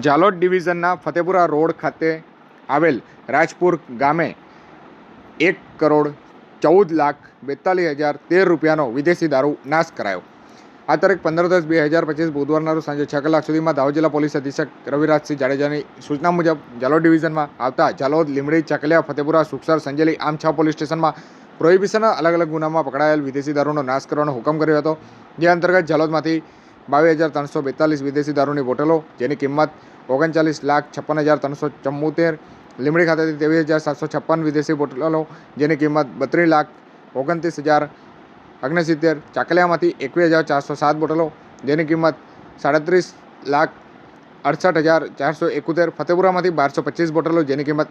Jhalod ડિવિઝનના Fatepura road ખાતે આવેલ રાજપુર ગામે 1,14,42,13 રૂપિયાનો વિદેશી દારૂ નાશ કરાયો। આ તારીખ 15/10/2025 બુધવારના રોજ સાંજે 6 કલાક સુધીમાં દાહોદ જિલ્લા પોલીસ અધિક્ષક રવિરાજસિંહ જાડેજાની સૂચના મુજબ જાલોદ ડિવિઝનમાં આવતા જાલોદ, લીંબડી, ચકલિયા, ફતેપુરા, સુખસર, સંજેલી આમ 6 પોલીસ સ્ટેશનમાં પ્રોહિબિશનના અલગ અલગ ગુનામાં પકડાયેલ વિદેશી દારૂનો નાશ કરવાનો હુકમ કર્યો હતો। જે અંતર્ગત જાલોદમાંથી 22,342 વિદેશી દારૂની બોટલો જેની કિંમત 39,56,374, લીંબડી ખાતેથી 23,756 વિદેશી બોટલો જેની કિંમત 32,29,069, ચાકલિયામાંથી 21,407 બોટલો જેની કિંમત 37,68,471, ફતેપુરામાંથી 1,225 બોટલો જેની કિંમત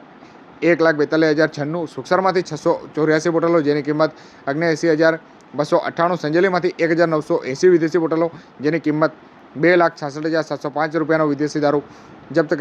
1,42,096, સુખસરમાંથી 684 બોટલો જેની કિંમત 79,298, સંજેલીમાંથી 1,980 વિદેશી બોટલો જેની કિંમત 2,66,705 રૂપિયાનો વિદેશી દારૂ જપ્ત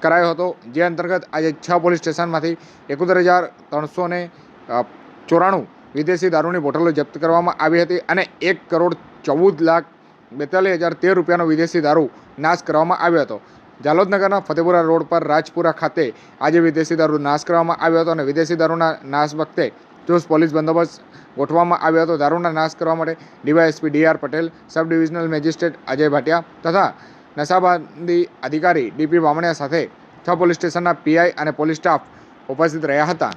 કરાયો હતો। જે અંતર્ગત આજે 6 પોલીસ સ્ટેશનમાંથી 71,394 વિદેશી દારૂની બોટલો જપ્ત કરવામાં આવી હતી અને 1,14,42,013 રૂપિયાનો વિદેશી દારૂ નાશ કરવામાં આવ્યો હતો। જાલોદ નગરના ફતેપુરા રોડ પર રાજપુરા ખાતે આજે વિદેશી દારૂ નાશ કરવામાં આવ્યો હતો અને વિદેશી દારૂના નાશ વખતે ચુસ્ત પોલીસ બંદોબસ્ત ગોઠવવામાં આવ્યો હતો। દારૂના નાશ કરવા માટે DYSP D R. Patel, sub divisional magistrate Ajay Bhatia તથા નશાબંધી અધિકારી ડી.પી. બામણિયા સાથે 6 પોલીસ સ્ટેશનના પીઆઈ અને પોલીસ સ્ટાફ ઉપસ્થિત રહ્યા હતા।